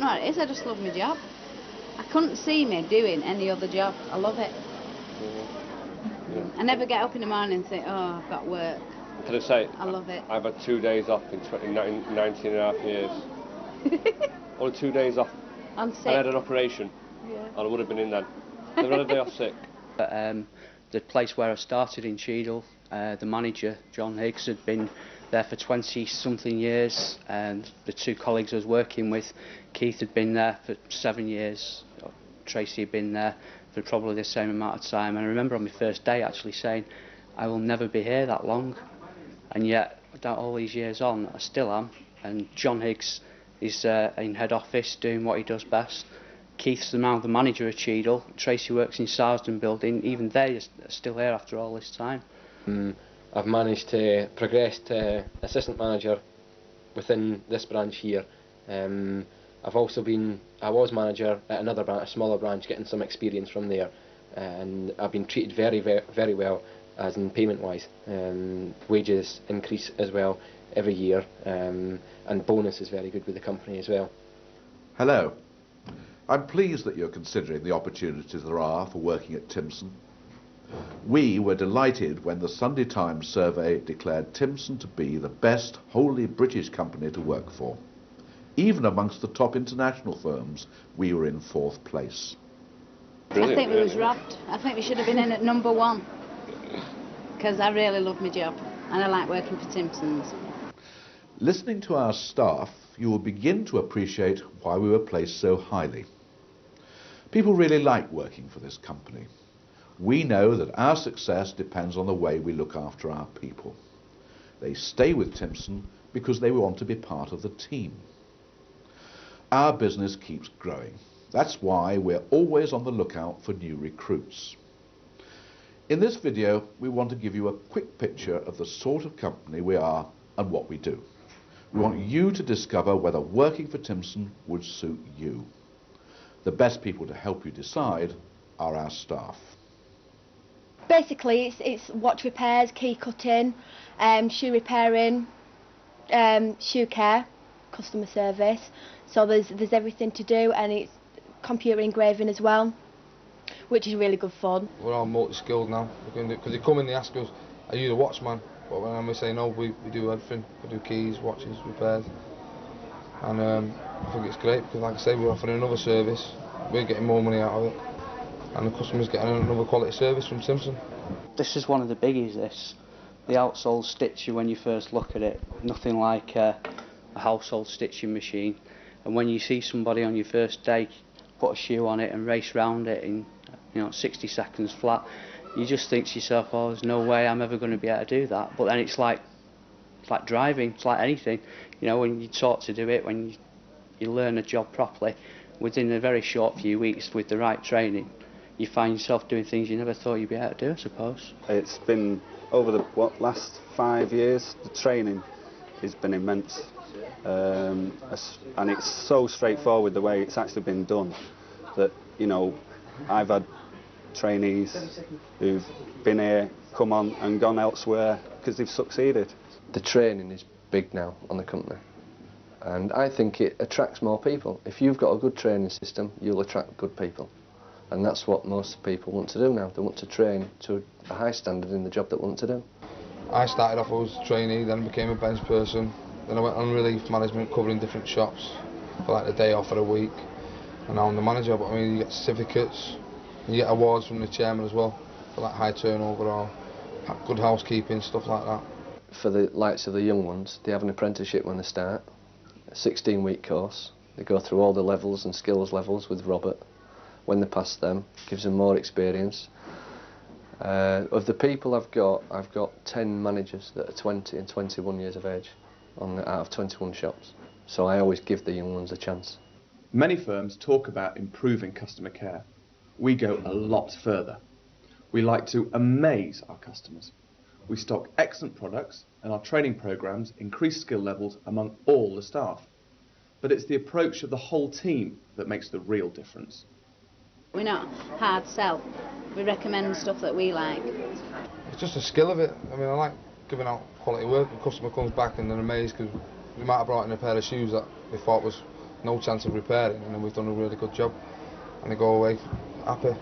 know what it is, I just love my job. I couldn't see me doing any other job. I love it. Yeah. I never get up in the morning and think, oh, I've got work. Can I say, I love it. I've had 2 days off in 19 and a half years. Only 2 days off. I'm sick. I had an operation, yeah. and I would have been in then. Never had a day off sick. The place where I started in Cheadle, the manager, John Higgs, had been there for 20-something years, and the two colleagues I was working with, Keith had been there for 7 years, Tracy had been there for probably the same amount of time, and I remember on my first day actually saying, I will never be here that long, and yet, all these years on, I still am, and John Higgs is in head office doing what he does best. Keith's now the manager of Cheadle, Tracy works in Sarsden building, even they are still here after all this time. I've managed to progress to assistant manager within this branch here. I was manager at another branch, a smaller branch, getting some experience from there, and I've been treated very, very, very well, as in payment wise. Wages increase as well every year, and bonus is very good with the company as well. Hello. I'm pleased that you're considering the opportunities there are for working at Timpson. We were delighted when the Sunday Times survey declared Timpson to be the best wholly British company to work for. Even amongst the top international firms, we were in 4th place. Brilliant, I think we was robbed. I think we should have been in at #1, because I really love my job and I like working for Timpsons. Listening to our staff, you will begin to appreciate why we were placed so highly. People really like working for this company. We know that our success depends on the way we look after our people. They stay with Timpson because they want to be part of the team. Our business keeps growing. That's why we're always on the lookout for new recruits. In this video, we want to give you a quick picture of the sort of company we are and what we do. We want you to discover whether working for Timpson would suit you. The best people to help you decide are our staff. Basically, it's watch repairs, key cutting, shoe repairing, shoe care, customer service. So there's everything to do, and it's computer engraving as well, which is really good fun. We're all multi-skilled now, because they come in, they ask us, are you the watchman? But when we say no, we do everything. We do keys, watches, repairs, and I think it's great because, like I say, we're offering another service. We're getting more money out of it, and the customer's getting another quality service from Timpson. This is one of the biggies, this. The outsole stitcher, when you first look at it, nothing like a household stitching machine. And when you see somebody on your first day put a shoe on it and race round it in 60 seconds flat, you just think to yourself, oh, there's no way I'm ever going to be able to do that. But then it's like driving, it's like anything. When you taught to do it, when you learn a job properly, within a very short few weeks with the right training, you find yourself doing things you never thought you'd be able to do, I suppose. It's been over the last 5 years, the training has been immense. And it's so straightforward the way it's actually been done that, I've had trainees who've been here, come on and gone elsewhere because they've succeeded. The training is big now on the company, and I think it attracts more people. If you've got a good training system, you'll attract good people, and that's what most people want to do now. They want to train to a high standard in the job that they want to do. I started off as a trainee, then became a bench person, then I went on relief management, covering different shops for like a day off for a week, and now I'm the manager. But I mean, you get certificates, you get awards from the chairman as well for like high turnover or good housekeeping, stuff like that. For the likes of the young ones, they have an apprenticeship when they start, a 16-week course. They go through all the levels and skills levels with Robert. When they pass them, gives them more experience. Of the people I've got 10 managers that are 20 and 21 years of age out of 21 shops. So I always give the young ones a chance. Many firms talk about improving customer care. We go a lot further. We like to amaze our customers. We stock excellent products, and our training programs increase skill levels among all the staff. But it's the approach of the whole team that makes the real difference. We're not hard sell. We recommend stuff that we like. It's just a skill of it. I mean, I like giving out quality work. The customer comes back and they're amazed because we might have brought in a pair of shoes that they thought was no chance of repairing, and then we've done a really good job, and they go away happy.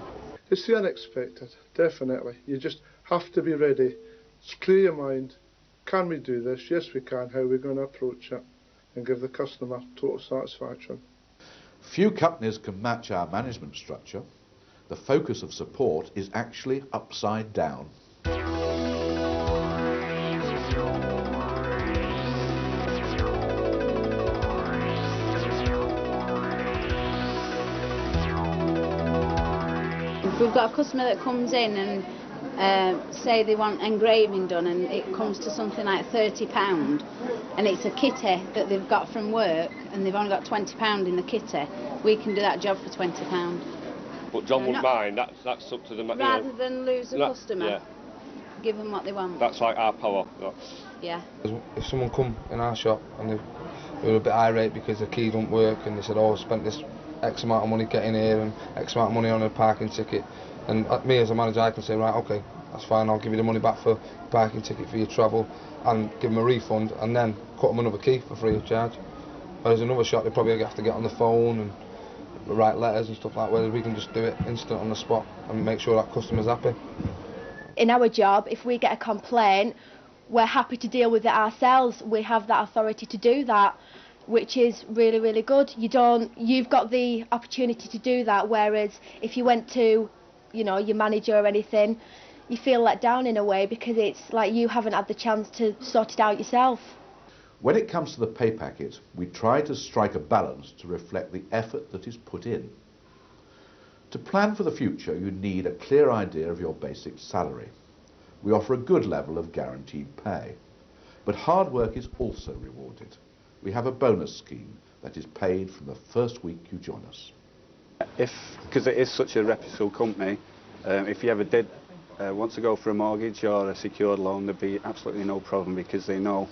It's the unexpected, definitely. You just have to be ready. Clear your mind. Can we do this? Yes, we can. How are we going to approach it and give the customer total satisfaction? Few companies can match our management structure. The focus of support is actually upside down. If we've got a customer that comes in and say they want engraving done, and it comes to something like £30, and it's a kitty that they've got from work and they've only got £20 in the kitty, we can do that job for £20. But John wouldn't mind, that's up to them. Rather than lose a customer, yeah. give them what they want. That's like our power. Yeah. If someone come in our shop and they were a bit irate because the key don't work, and they said, oh, I spent this X amount of money getting here and X amount of money on a parking ticket, and me as a manager, I can say, right, okay, that's fine, I'll give you the money back for parking ticket for your travel, and give them a refund, and then cut them another key for free of charge. Whereas another shop, they probably have to get on the phone and write letters and stuff like that, whereas we can just do it instant on the spot and make sure that customer's happy. In our job, if we get a complaint, we're happy to deal with it ourselves. We have that authority to do that, which is really, really good. You've got the opportunity to do that, whereas if you went to, you know, your manager or anything, you feel let down in a way because it's like you haven't had the chance to sort it out yourself. When it comes to the pay packet, we try to strike a balance to reflect the effort that is put in. To plan for the future, you need a clear idea of your basic salary. We offer a good level of guaranteed pay, but hard work is also rewarded. We have a bonus scheme that is paid from the first week you join us. Because it is such a reputable company, if you ever did want to go for a mortgage or a secured loan, there'd be absolutely no problem because they know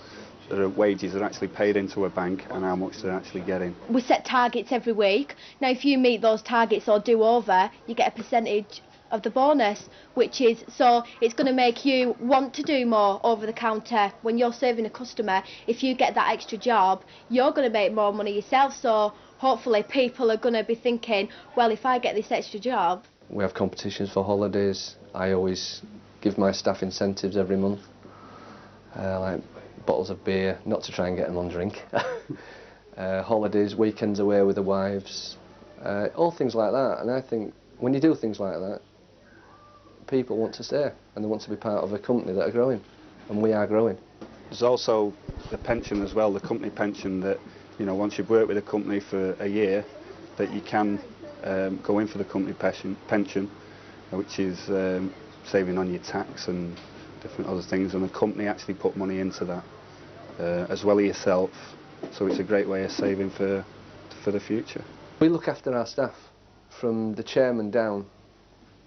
their wages are actually paid into a bank and how much they're actually getting. We set targets every week. Now if you meet those targets or do over, you get a percentage of the bonus, which is, so it's going to make you want to do more over the counter. When you're serving a customer, if you get that extra job, you're going to make more money yourself, so hopefully people are going to be thinking, well, if I get this extra job. We have competitions for holidays. I always give my staff incentives every month, like bottles of beer, not to try and get them on drink. Holidays, weekends away with the wives, all things like that. And I think when you do things like that, people want to stay and they want to be part of a company that are growing, and we are growing. There's also the pension as well, the company pension, that, you know, once you've worked with a company for a year, that you can go in for the company pension, which is saving on your tax and different other things, and the company actually put money into that as well as yourself, so it's a great way of saving for the future. We look after our staff, from the chairman down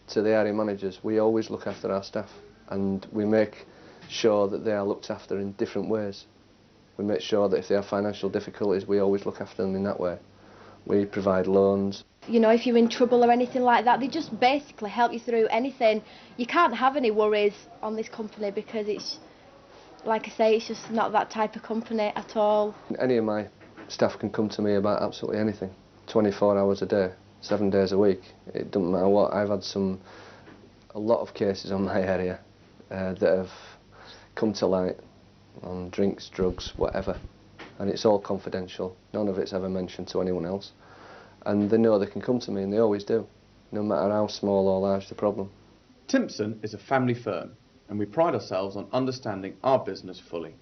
to the area managers. We always look after our staff, and we make sure that they are looked after in different ways. We make sure that if they have financial difficulties, we always look after them in that way. We provide loans. You know, if you're in trouble or anything like that, they just basically help you through anything. You can't have any worries on this company because it's, like I say, it's just not that type of company at all. Any of my staff can come to me about absolutely anything, 24 hours a day, 7 days a week. It doesn't matter what. I've had a lot of cases on my area that have come to light on drinks, drugs, whatever, and it's all confidential. None of it's ever mentioned to anyone else. And they know they can come to me, and they always do, no matter how small or large the problem. Timpson is a family firm, and we pride ourselves on understanding our business fully.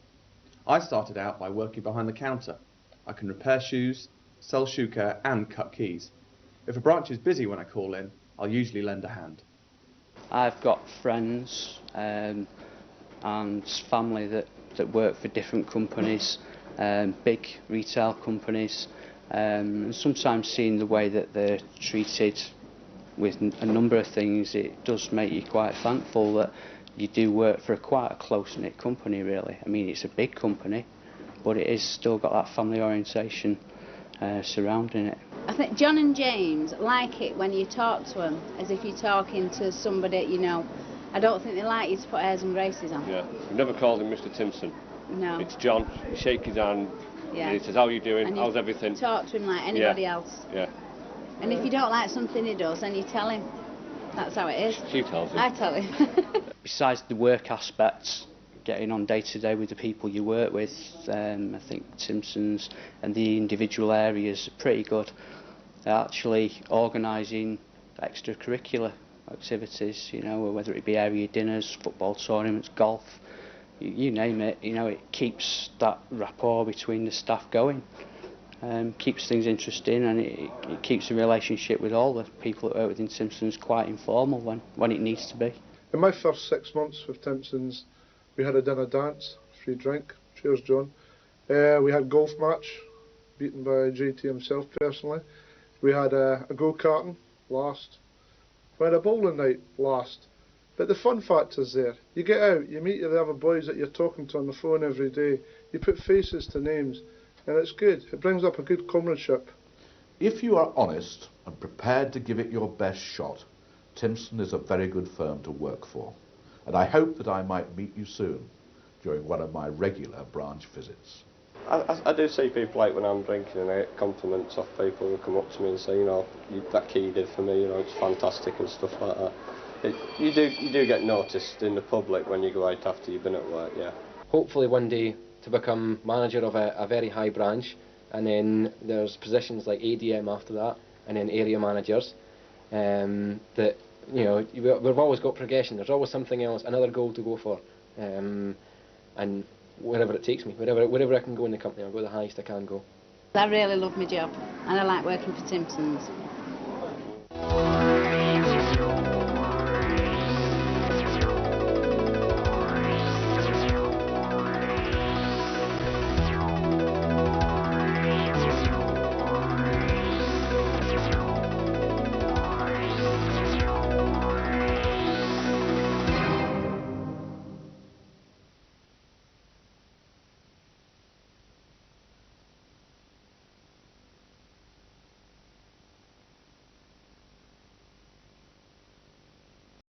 I started out by working behind the counter. I can repair shoes, sell shoe care and cut keys. If a branch is busy when I call in, I'll usually lend a hand. I've got friends and family that work for different companies, big retail companies, and sometimes seeing the way that they're treated with a number of things, it does make you quite thankful that you do work for quite a close-knit company, really. I mean, it's a big company, but it is still got that family orientation surrounding it. I think John and James like it when you talk to them as if you're talking to somebody, you know. I don't think they like you to put airs and graces on. Yeah, we've never called him Mr. Timpson. No. It's John. You shake his hand, Yeah. And he says, how are you doing? And How's you everything? talk to him like anybody Yeah. else. Yeah. And if you don't like something he does, then you tell him. That's how it is. She tells him. I tell him. Besides the work aspects, getting on day to day with the people you work with, I think Timpson's and the individual areas are pretty good. They're actually organising extracurricular activities, you know, whether it be area dinners, football tournaments, golf, you name it. You know, it keeps that rapport between the staff going. Keeps things interesting, and it keeps the relationship with all the people that work within Timpson's quite informal when it needs to be. In my first 6 months with Timpson's, we had a dinner dance, free drink, cheers John. We had golf match, beaten by JT himself personally. We had a go-karting, last. We had a bowling night, last. But the fun factor's there. You get out, you meet the other boys that you're talking to on the phone every day, you put faces to names, and it's good. It brings up a good comradeship. If you are honest and prepared to give it your best shot, Timpson is a very good firm to work for, and I hope that I might meet you soon during one of my regular branch visits. I do see people like when I'm drinking and I get compliments off people who come up to me and say, you know, that key you did for me, you know, it's fantastic and stuff like that. You do get noticed in the public when you go out after you've been at work, yeah. Hopefully one day to become manager of a very high branch, and then there's positions like ADM after that, and then area managers. That, you know, we've always got progression. There's always something else, another goal to go for, and wherever it takes me, wherever I can go in the company, I'll go the highest I can go. I really love my job, and I like working for Timpson's.